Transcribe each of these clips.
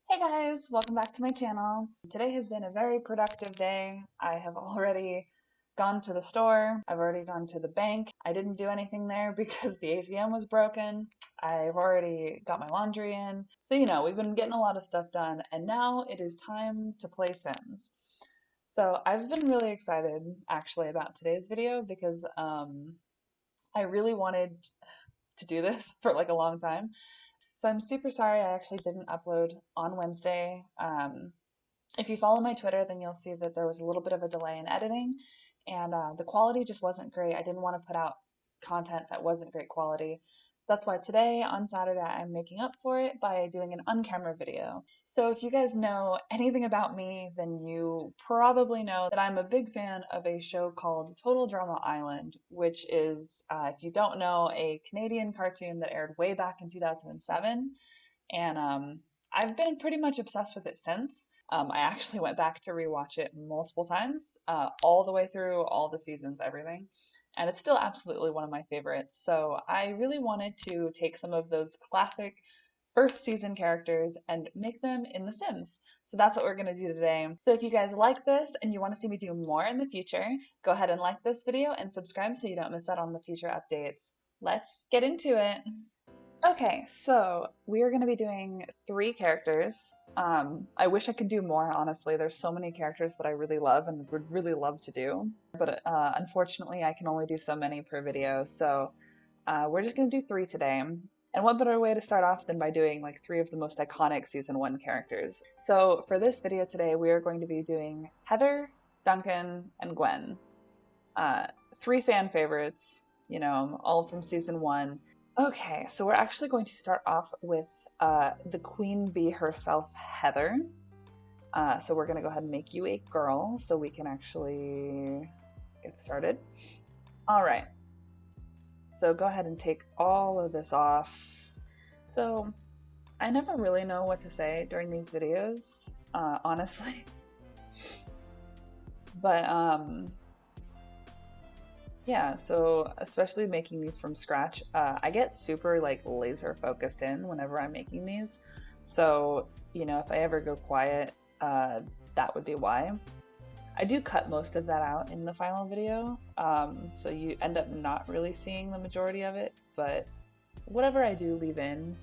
Hey guys, welcome back to my channel. Today has been a very productive day. I have already gone to the store. I've already gone to the bank. I didn't do anything there because the ATM was broken. I've already got my laundry in. So, we've been getting a lot of stuff done, and now it is time to play Sims. So I've been really excited actually about today's video because I really wanted to do this for like a long time. So I'm super sorry I actually didn't upload on Wednesday. If you follow my Twitter, then you'll see that there was a little bit of a delay in editing, and the quality just wasn't great. I didn't want to put out content that wasn't great quality. That's why today, on Saturday, I'm making up for it by doing an on-camera video. So if you guys know anything about me, then you probably know that I'm a big fan of a show called Total Drama Island, which is, if you don't know, a Canadian cartoon that aired way back in 2007. And I've been pretty much obsessed with it since. I actually went back to rewatch it multiple times, all the way through all the seasons, everything. And it's still absolutely one of my favorites. So I really wanted to take some of those classic first season characters and make them in The Sims. So that's what we're going to do today. So if you guys like this and you want to see me do more in the future, go ahead and like this video and subscribe so you don't miss out on the future updates. Let's get into it. Okay, so we are going to be doing 3 characters. I wish I could do more, honestly. There's so many characters that I really love and would really love to do, but unfortunately I can only do so many per video, so we're just going to do 3 today. And what better way to start off than by doing like 3 of the most iconic Season 1 characters. So for this video today, we are going to be doing Heather, Duncan, and Gwen. 3 fan favorites, all from Season 1. Okay, so we're actually going to start off with the queen bee herself, Heather. So we're going to go ahead and make you a girl so we can actually get started. All right, so go ahead and take all of this off. So I never really know what to say during these videos, honestly. But yeah, so especially making these from scratch, I get super like laser focused in whenever I'm making these. So, if I ever go quiet, that would be why. I do cut most of that out in the final video, so you end up not really seeing the majority of it, but whatever I do leave in,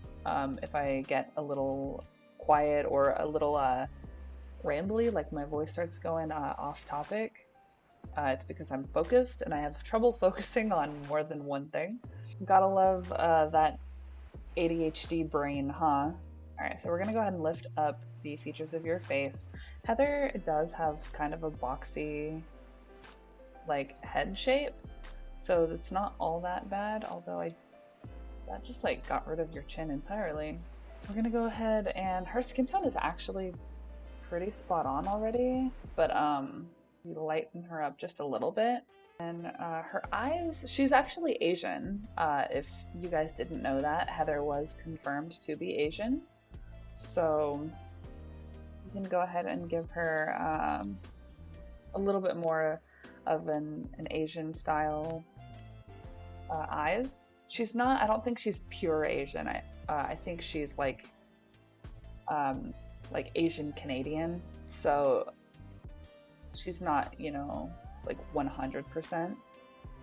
if I get a little quiet or a little rambly, like my voice starts going off topic, it's because I'm focused and I have trouble focusing on more than one thing. Gotta love that ADHD brain, huh? Alright, so we're gonna go ahead and lift up the features of your face. Heather does have kind of a boxy, like, head shape, so it's not all that bad, although that just, like, got rid of your chin entirely. We're gonna go ahead and her skin tone is actually pretty spot on already, but we lighten her up just a little bit. And her eyes, she's actually Asian. If you guys didn't know that, Heather was confirmed to be Asian. So you can go ahead and give her a little bit more of an Asian style eyes. She's not, I don't think she's pure Asian. I think she's like Asian Canadian. So she's not, like 100%.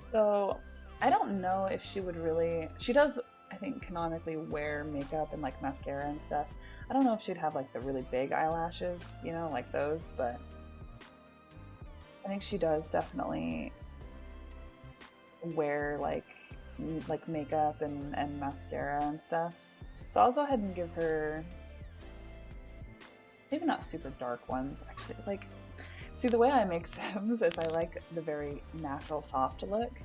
So I don't know if she would really, she does, I think, canonically wear makeup and like mascara and stuff. I don't know if she'd have like the really big eyelashes, like those, but I think she does definitely wear like makeup and mascara and stuff. So I'll go ahead and give her, maybe not super dark ones, actually. Like, see, the way I make Sims is I like the very natural, soft look.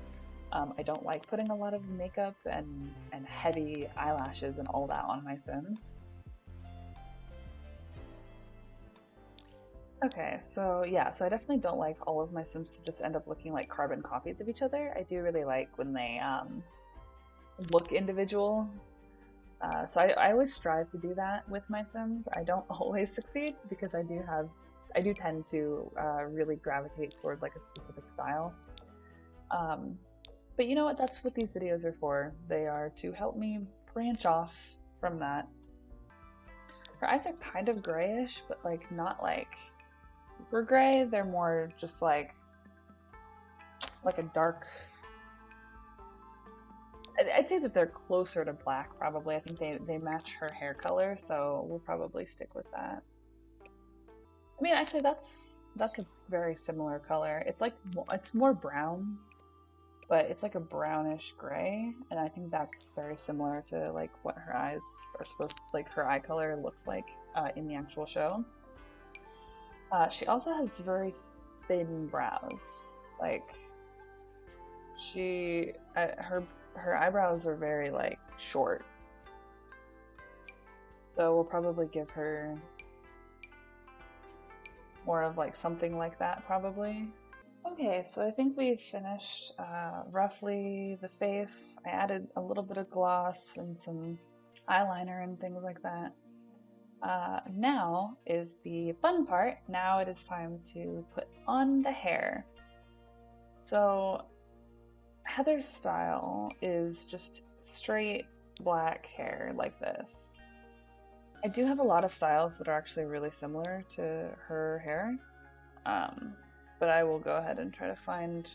I don't like putting a lot of makeup and heavy eyelashes and all that on my Sims. Okay, so yeah, so I definitely don't like all of my Sims to just end up looking like carbon copies of each other. I do really like when they look individual. So I always strive to do that with my Sims. I don't always succeed because I do tend to really gravitate toward like a specific style. But you know what? That's what these videos are for. They are to help me branch off from that. Her eyes are kind of grayish, but like not like super gray. They're more just like a dark. I'd say that they're closer to black, probably. I think they match her hair color, so we'll probably stick with that. I mean, actually, that's a very similar color. It's like, it's more brown, but it's like a brownish gray, and I think that's very similar to like what her eyes are supposed to, like her eye color looks like in the actual show. She also has very thin brows. Like, her eyebrows are very like short. So we'll probably give her more of like something like that, probably. Okay, so I think we've finished roughly the face. I added a little bit of gloss and some eyeliner and things like that. Now is the fun part. Now it is time to put on the hair. So Heather's style is just straight black hair like this. I do have a lot of styles that are actually really similar to her hair, but I will go ahead and try to find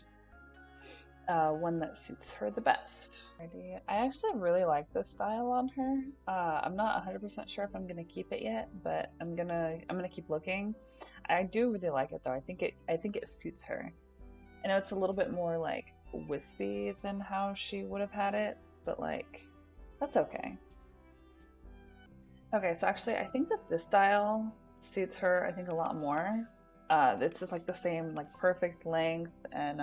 one that suits her the best. I actually really like this style on her. I'm not 100% sure if I'm gonna keep it yet, but I'm gonna keep looking. I do really like it though. I think it suits her. I know it's a little bit more like wispy than how she would have had it, but like that's okay. Okay, so actually I think that this style suits her I think a lot more. It's just like the same like perfect length, and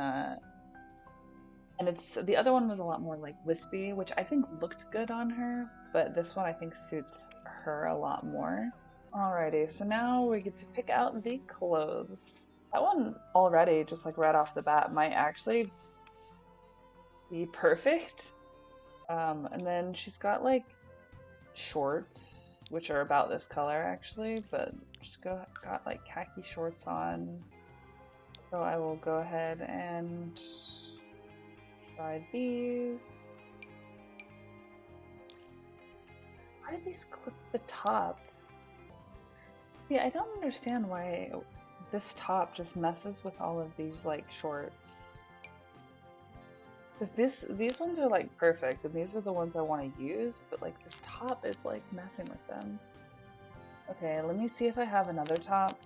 it's the other one was a lot more like wispy, which I think looked good on her, but this one I think suits her a lot more. Alrighty, so now we get to pick out the clothes. That one already, just like right off the bat, might actually be perfect. And then she's got like shorts, which are about this color actually, but she's got like khaki shorts on. So I will go ahead and try these. Why do these clip the top? See, I don't understand why this top just messes with all of these like shorts. Because these ones are like perfect, and these are the ones I want to use, but like this top is like messing with them. Okay, let me see if I have another top,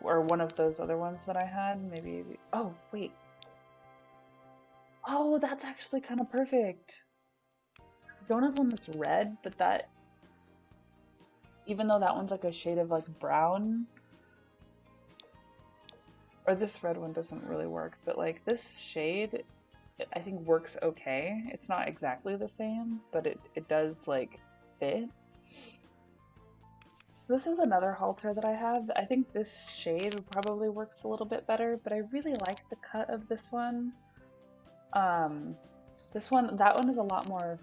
or one of those other ones that I had. Maybe, oh wait. Oh, that's actually kind of perfect. I don't have one that's red, but that, even though that one's like a shade of like brown, or this red one doesn't really work, but like this shade I think works okay. It's not exactly the same, but it does like fit. So this is another halter that I have. I think this shade probably works a little bit better, but I really like the cut of this one. That one is a lot more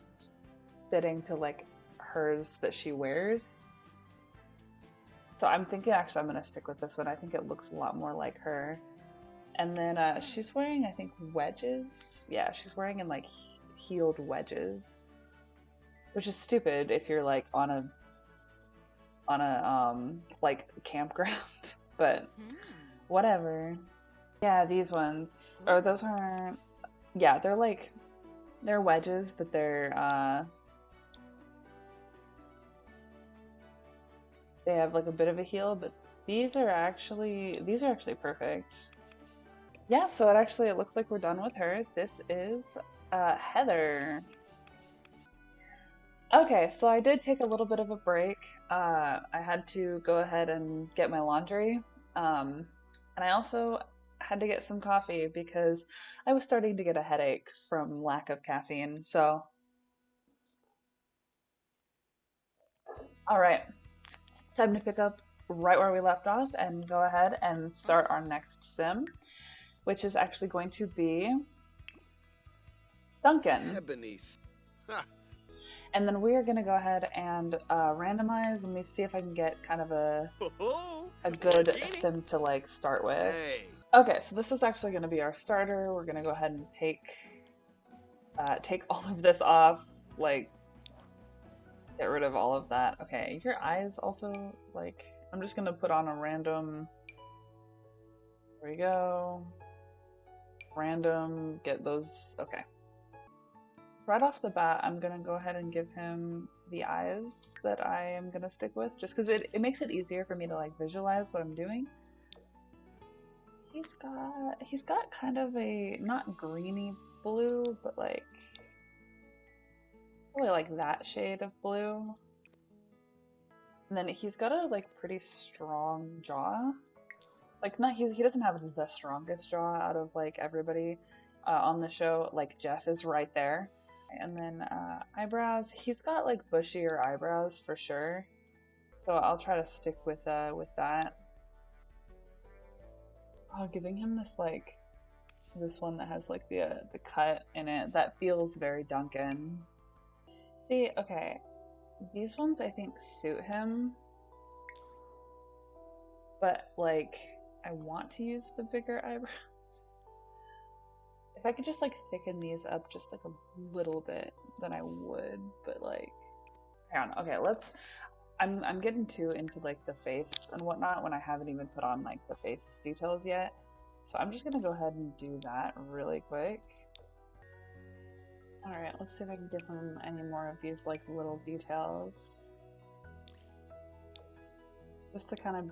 fitting to like hers that she wears. So I'm thinking actually I'm gonna stick with this one. I think it looks a lot more like her. And then she's wearing, I think, wedges. Yeah, she's wearing in like heeled wedges, which is stupid if you're like on a like campground, but whatever. Yeah, these ones, or those aren't. Yeah, they're wedges, but they're they have like a bit of a heel, but these are actually perfect. Yeah, so it looks like we're done with her. This is Heather. Okay, so I did take a little bit of a break. I had to go ahead and get my laundry. And I also had to get some coffee because I was starting to get a headache from lack of caffeine. So, all right, time to pick up right where we left off and go ahead and start our next sim, which is actually going to be Duncan. And then we are going to go ahead and randomize. Let me see if I can get kind of a good sim to like start with. Okay, so this is actually going to be our starter. We're going to go ahead and take all of this off. Like, Get rid of all of that. Okay, your eyes also, like, I'm just gonna put on a random, there we go, random, get those, okay. Right off the bat, I'm gonna go ahead and give him the eyes that I am gonna stick with, just because it makes it easier for me to like visualize what I'm doing. He's got kind of a, not greeny blue, but like, probably like that shade of blue. And then he's got a like pretty strong jaw. Like not he doesn't have the strongest jaw out of like everybody on the show. Like Jeff is right there. And then eyebrows. He's got like bushier eyebrows for sure. So I'll try to stick with that. Oh, giving him this like this one that has like the cut in it that feels very Duncan. See, okay, these ones I think suit him, but like I want to use the bigger eyebrows. If I could just like thicken these up just like a little bit, then I would. But like, I don't know. Okay, let's. I'm getting too into like the face and whatnot when I haven't even put on like the face details yet. So I'm just gonna go ahead and do that really quick. All right, let's see if I can give him any more of these like little details, just to kind of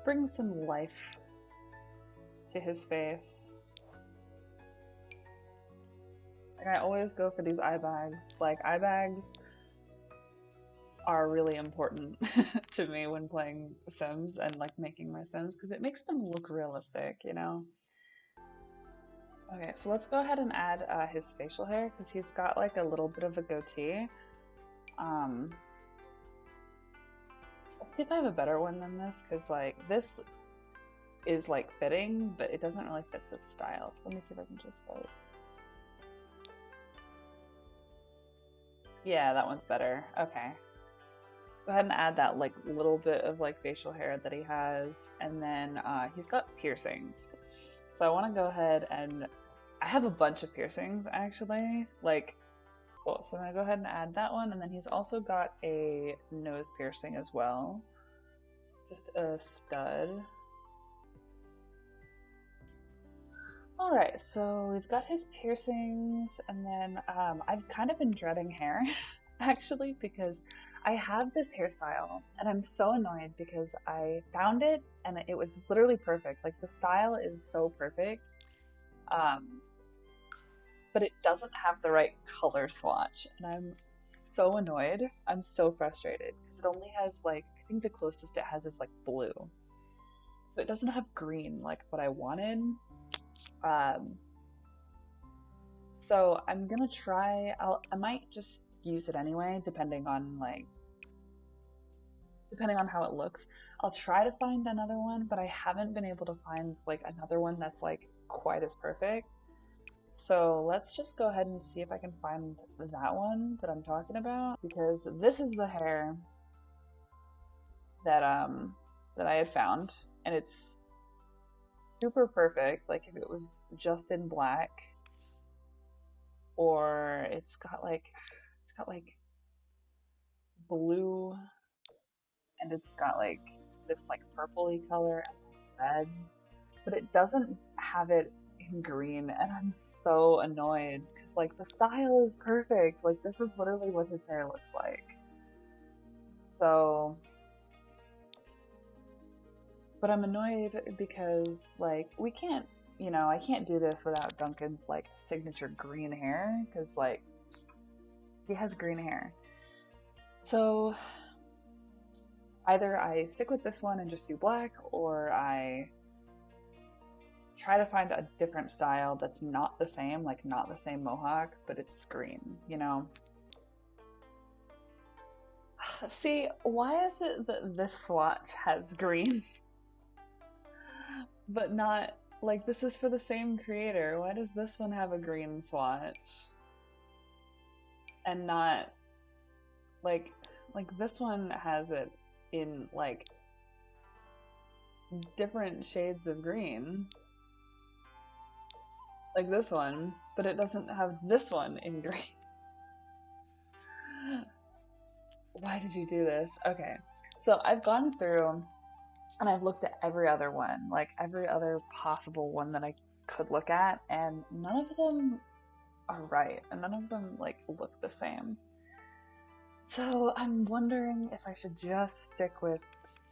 bring some life to his face. Like I always go for these eye bags. Like eye bags are really important to me when playing Sims and like making my Sims because it makes them look realistic, you know? Okay, so let's go ahead and add his facial hair because he's got like a little bit of a goatee. Let's see if I have a better one than this because like this is like fitting, but it doesn't really fit this style. So let me see if I can just like... Yeah, that one's better. Okay. Go ahead and add that like little bit of like facial hair that he has, and then he's got piercings. So I want to go ahead and I have a bunch of piercings actually. Like, cool. So I'm gonna go ahead and add that one, and then he's also got a nose piercing as well. Just a stud. All right, so we've got his piercings, and then I've kind of been dreading hair, actually, because I have this hairstyle, and I'm so annoyed because I found it, and it was literally perfect. Like, the style is so perfect, but it doesn't have the right color swatch, and I'm so annoyed. I'm so frustrated, because it only has, like, I think the closest it has is, like, blue. So it doesn't have green, like what I wanted. So I'm gonna try, I might just use it anyway, depending on how it looks. I'll try to find another one, but I haven't been able to find like another one that's like quite as perfect. So let's just go ahead and see if I can find that one that I'm talking about, because this is the hair that I had found, and it's super perfect. Like if it was just in black, or it's got like blue, and it's got like this like purpley color and red, but it doesn't have it in green, and I'm so annoyed because like the style is perfect. Like this is literally what his hair looks like. So, but I'm annoyed because like we can't, you know, I can't do this without Duncan's like signature green hair, because like he has green hair. So either I stick with this one and just do black, or I try to find a different style that's not the same, like not the same mohawk, but it's green, you know? See, why is it that this swatch has green, but not, like this is for the same creator? Why does this one have a green swatch? And not, like this one has it in like different shades of green, like this one, but it doesn't have this one in green. Why did you do this? Okay, so I've gone through and I've looked at every other one, like every other possible one that I could look at, and none of them are right, and none of them like look the same. So I'm wondering if I should just stick with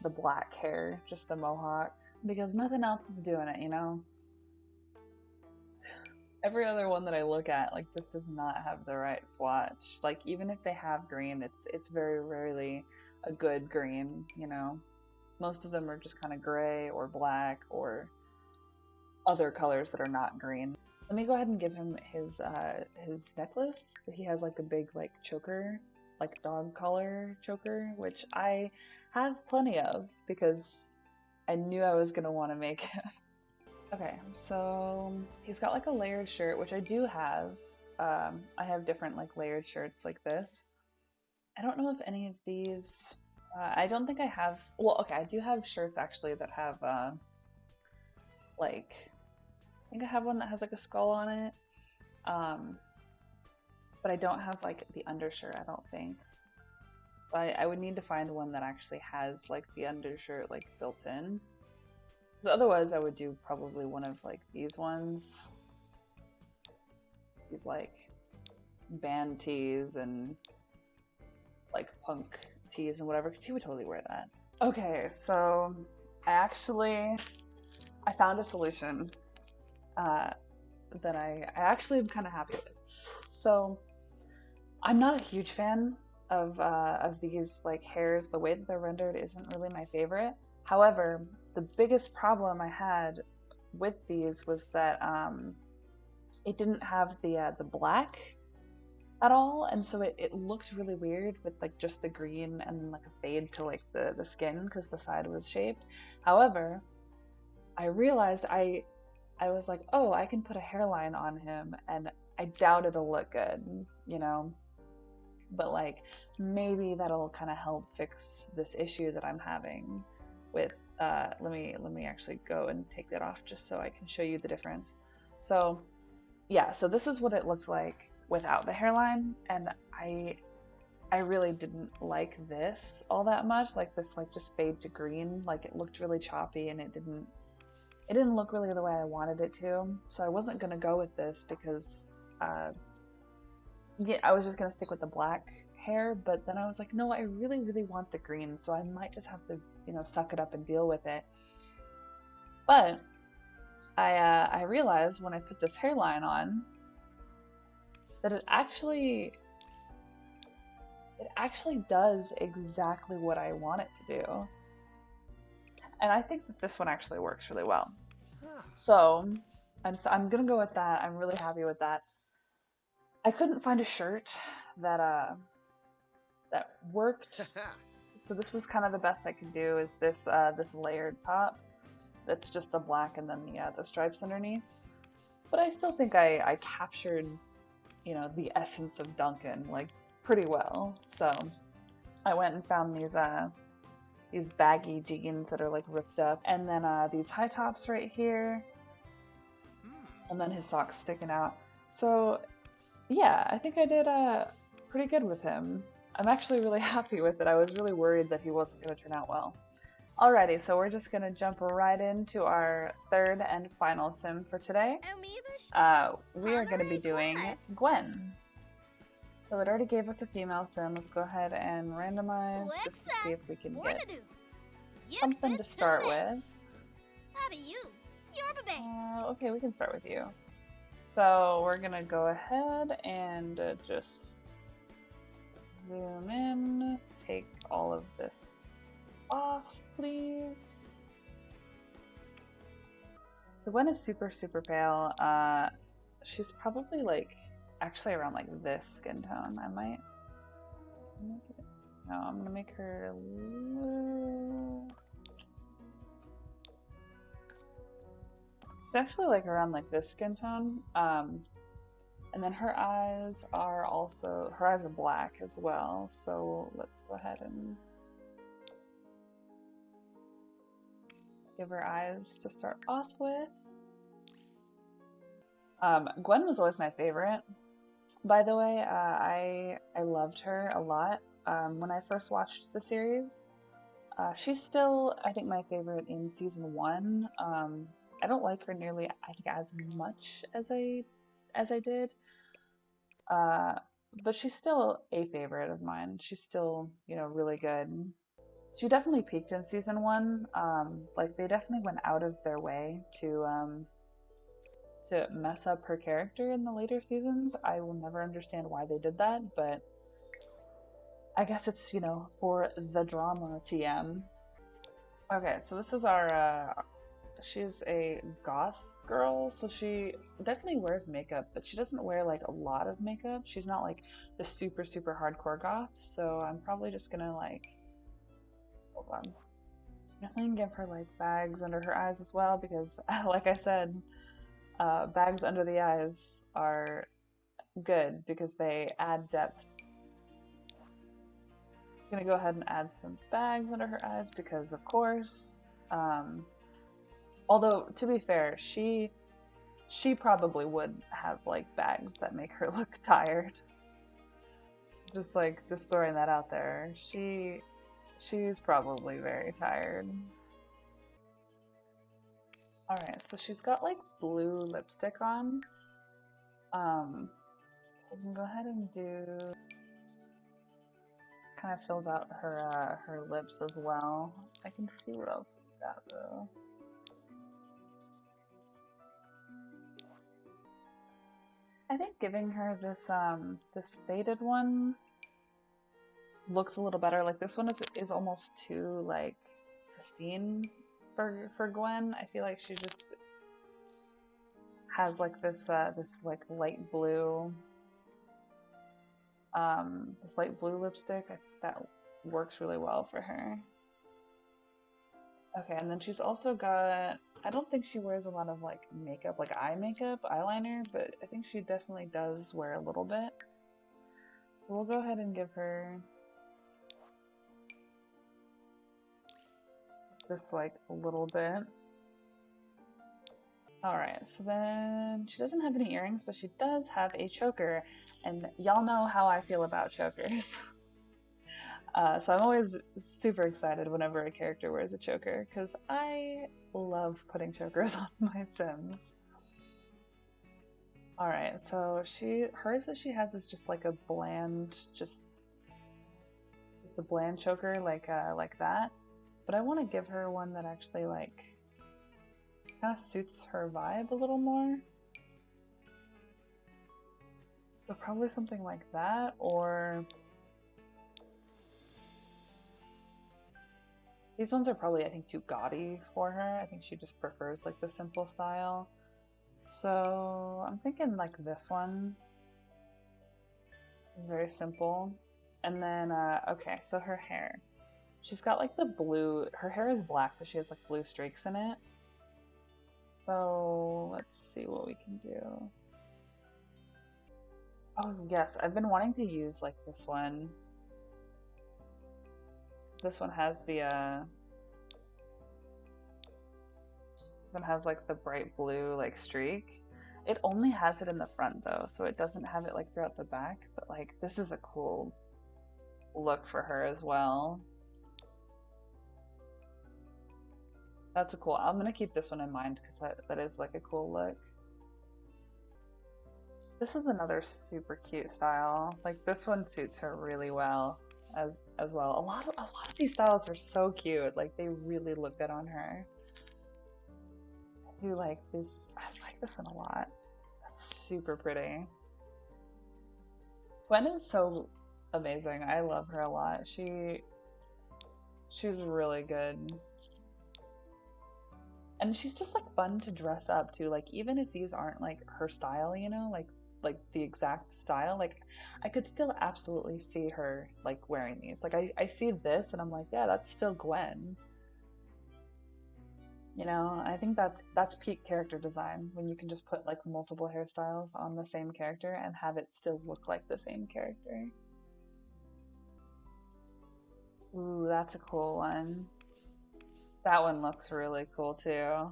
the black hair, just the mohawk, because nothing else is doing it, you know? Every other one that I look at like just does not have the right swatch. Like even if they have green, it's very rarely a good green, you know? Most of them are just kind of gray or black or other colors that are not green. Let me go ahead and give him his necklace. He has like a big like choker, like dog collar choker, which I have plenty of because I knew I was gonna want to make him. Okay, so he's got like a layered shirt, which I do have. I have different like layered shirts like this. I don't know if any of these. I don't think I have. Well, okay, I do have shirts actually that have like I think I have one that has like a skull on it. Um, but I don't have like the undershirt, I don't think. So I would need to find one that actually has like the undershirt like built in. Because otherwise I would do probably one of like these ones. These like band tees and like punk tees and whatever, because he would totally wear that. Okay, so I found a solution that I actually am kind of happy with. So I'm not a huge fan of these like hairs. The way that they're rendered isn't really my favorite. However, the biggest problem I had with these was that it didn't have the black at all, and so it looked really weird with like just the green and then like a fade to like the skin because the side was shaped. However, I realized I was like, oh, I can put a hairline on him, and I doubt it'll look good, you know? But like, maybe that'll kind of help fix this issue that I'm having with, let me actually go and take that off just so I can show you the difference. So yeah, so this is what it looked like without the hairline, and I really didn't like this all that much, like this like just fade to green, like it looked really choppy and it didn't look really the way I wanted it to. So I wasn't gonna go with this because yeah, I was just gonna stick with the black hair, but then I was like, no, I really, really want the green, so I might just have to, you know, suck it up and deal with it. But I realized when I put this hairline on that it actually does exactly what I want it to do. And I think that this one actually works really well. So I'm gonna go with that. I'm really happy with that. I couldn't find a shirt that that worked. So this was kind of the best I could do, is this this layered top that's just the black and then the stripes underneath. But I still think I captured, you know, the essence of Duncan like pretty well. So I went and found these baggy jeans that are like ripped up, and then these high tops right here, and then his socks sticking out. So yeah, I think I did pretty good with him. I'm actually really happy with it. I was really worried that he wasn't going to turn out well. Alrighty, so we're just going to jump right into our third and final sim for today. We are going to be doing Gwen. So it already gave us a female sim. Let's go ahead and randomize just to see if we can get something to start with. Okay, we can start with you. So we're gonna go ahead and just zoom in, take all of this off, please. So Gwen is super, super pale. She's probably like actually around like this skin tone. I might make it. No, I'm gonna make her a little. It's actually like around like this skin tone. And then her eyes are black as well. So let's go ahead and give her eyes to start off with. Gwen was always my favorite, by the way. I loved her a lot. when I first watched the series. She's still, I think, my favorite in season 1. I don't like her nearly, I think, as much as I did. Uh, but she's still a favorite of mine. She's still, really good. She definitely peaked in season 1. Like they definitely went out of their way to mess up her character in the later seasons. I will never understand why they did that, but I guess it's, for the drama TM. Okay, so this is she's a goth girl, so she definitely wears makeup, but she doesn't wear like a lot of makeup. She's not like the super, super hardcore goth, so I'm probably just gonna hold on. Definitely give her like bags under her eyes as well, because like I said, bags under the eyes are good because they add depth. I'm gonna go ahead and add some bags under her eyes because of course. Although to be fair, she probably would have like bags that make her look tired. Just throwing that out there. She's probably very tired. Alright, so she's got like blue lipstick on. So we can go ahead and do, kind of fills out her lips as well. I can see what else we got though. I think giving her this faded one looks a little better. Like this one is almost too like pristine for Gwen. I feel like she just has like this like light blue this light blue lipstick. That works really well for her. Okay, and then she's also got, I don't think she wears a lot of like makeup, like eye makeup, eyeliner, but I think she definitely does wear a little bit. So we'll go ahead and give her just this like a little bit. Alright, so then she doesn't have any earrings, but she does have a choker, and y'all know how I feel about chokers. So I'm always super excited whenever a character wears a choker, because I love putting chokers on my Sims. Alright, so hers that she has is just like a bland, just a bland choker, like that. But I want to give her one that actually like kind of suits her vibe a little more. So probably something like that, or these ones are probably, I think, too gaudy for her. I think she just prefers like the simple style. So I'm thinking like this one is very simple. And then, okay, so her hair. She's got like the blue, her hair is black, but she has like blue streaks in it. So let's see what we can do. Oh yes, I've been wanting to use like this one. This one has the this one has like the bright blue like streak. It only has it in the front though, so it doesn't have it like throughout the back, but like this is a cool look for her as well. That's a cool, I'm gonna keep this one in mind because that is like a cool look. This is another super cute style. Like this one suits her really well as well. A lot of these styles are so cute. Like they really look good on her. I do like this. I like this one a lot. That's super pretty. Gwen is so amazing. I love her a lot. She's really good. And she's just like fun to dress up too. Like even if these aren't like her style, you know, like the exact style, like I could still absolutely see her like wearing these. Like I see this and I'm like, yeah, that's still Gwen. You know, I think that's peak character design when you can just put like multiple hairstyles on the same character and have it still look like the same character. Ooh, that's a cool one. That one looks really cool too.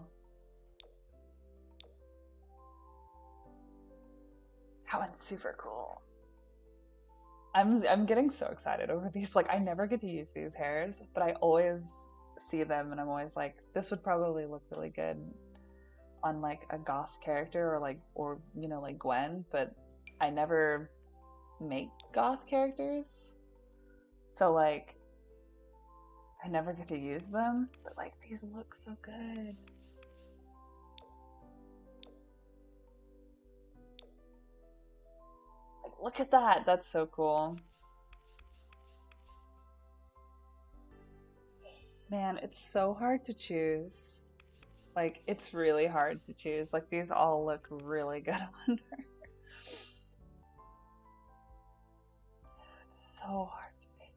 That one's super cool. I'm getting so excited over these. Like, I never get to use these hairs, but I always see them and I'm always like, this would probably look really good on like a goth character or you know, like Gwen, but I never make goth characters. So like I never get to use them, but like these look so good. Like, look at that. That's so cool. Man, it's so hard to choose. Like, it's really hard to choose. Like, these all look really good on her. So hard to pick.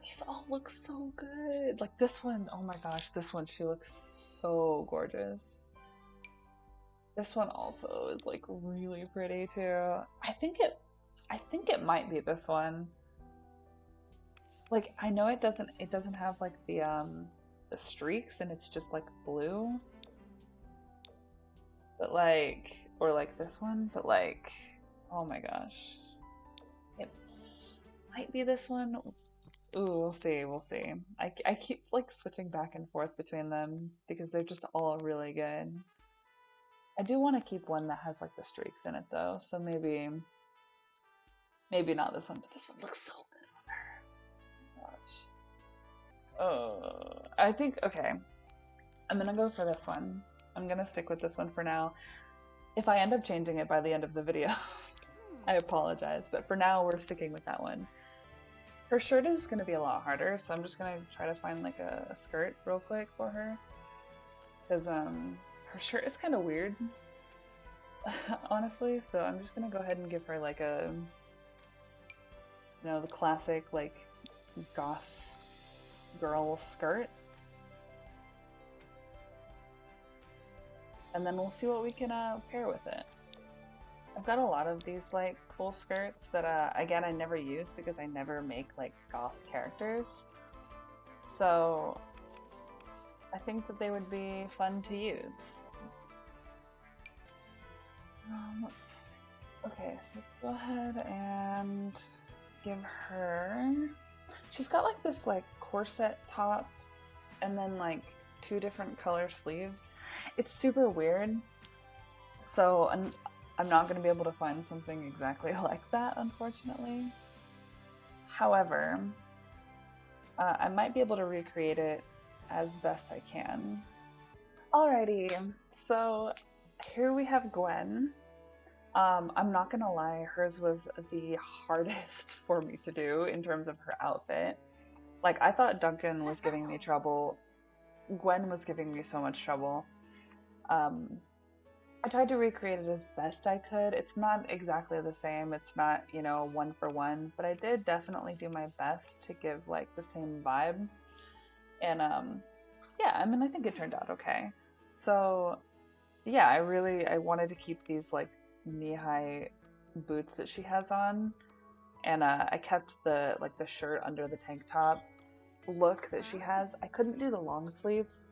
These all look so good. Like, this one, oh my gosh, this one, she looks so gorgeous. This one also is like really pretty too. I think it might be this one. Like, I know it doesn't have like the streaks and it's just like blue. But like, or like this one, but like, oh my gosh. It might be this one. Ooh, we'll see, we'll see. I keep like switching back and forth between them because they're just all really good. I do want to keep one that has like the streaks in it though, so maybe not this one, but this one looks so good on her. Gosh. Oh, I think, okay. I'm gonna go for this one. I'm gonna stick with this one for now. If I end up changing it by the end of the video, I apologize, but for now we're sticking with that one. Her shirt is gonna be a lot harder, so I'm just gonna try to find like a skirt real quick for her. Because her shirt is kind of weird, honestly, so I'm just gonna go ahead and give her like a, you know, the classic like goth girl skirt. And then we'll see what we can pair with it. I've got a lot of these like cool skirts that again I never use because I never make like goth characters. So I think that they would be fun to use. Let's see. Okay, so let's go ahead and give her... She's got like this like corset top and then like 2 different color sleeves. It's super weird. So I'm not going to be able to find something exactly like that, unfortunately. However, I might be able to recreate it as best I can. Alrighty, so here we have Gwen. I'm not gonna lie, hers was the hardest for me to do in terms of her outfit. Like, I thought Duncan was giving me trouble. Gwen was giving me so much trouble. I tried to recreate it as best I could. It's not exactly the same. It's not, you know, one for one, but I did definitely do my best to give like the same vibe. And yeah, I mean, I think it turned out okay. So yeah, I wanted to keep these like knee-high boots that she has on, and I kept the shirt under the tank top look that she has. I couldn't do the long sleeves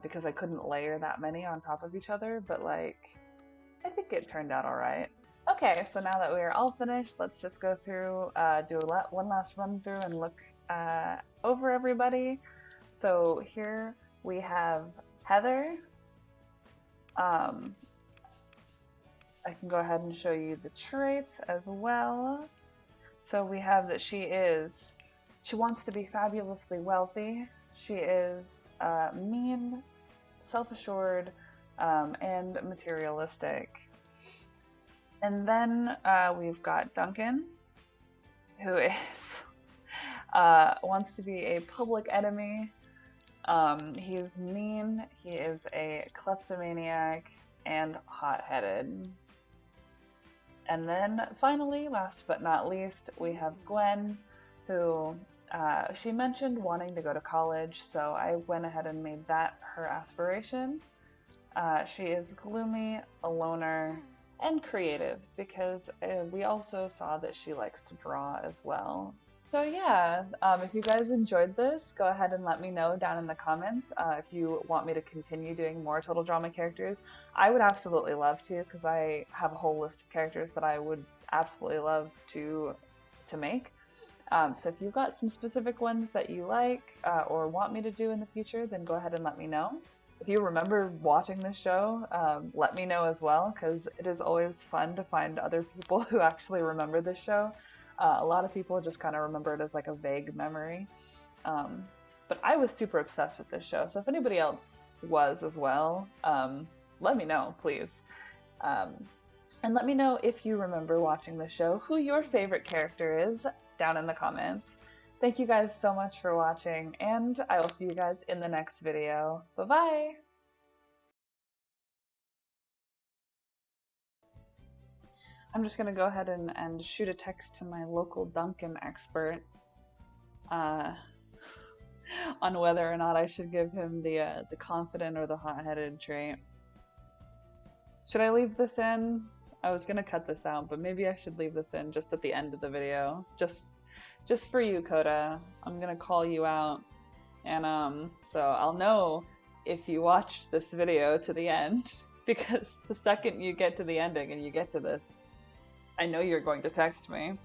because I couldn't layer that many on top of each other, but like I think it turned out all right. Okay, so now that we're all finished, let's just go through, do one last run through and look over everybody. So here we have Heather. I can go ahead and show you the traits as well. So we have that she wants to be fabulously wealthy. She is mean, self-assured, and materialistic. And then we've got Duncan, who is wants to be a public enemy. He's mean, he is a kleptomaniac, and hot-headed. And then finally, last but not least, we have Gwen, who she mentioned wanting to go to college, so I went ahead and made that her aspiration. She is gloomy, a loner, and creative, because we also saw that she likes to draw as well. So yeah, if you guys enjoyed this, go ahead and let me know down in the comments if you want me to continue doing more Total Drama characters. I would absolutely love to, because I have a whole list of characters that I would absolutely love to make. So if you've got some specific ones that you like or want me to do in the future, then go ahead and let me know. If you remember watching this show, let me know as well, because it is always fun to find other people who actually remember this show. A lot of people just kind of remember it as like a vague memory. But I was super obsessed with this show, so if anybody else was as well, let me know, please. And let me know if you remember watching the show, who your favorite character is, down in the comments. Thank you guys so much for watching, and I will see you guys in the next video. Bye-bye! I'm just gonna go ahead and shoot a text to my local Dunkin' expert on whether or not I should give him the confident or the hot-headed trait. Should I leave this in? I was gonna cut this out, but maybe I should leave this in just at the end of the video. Just for you, Coda. I'm gonna call you out, and so I'll know if you watched this video to the end, because the second you get to the ending and you get to this, I know you're going to text me.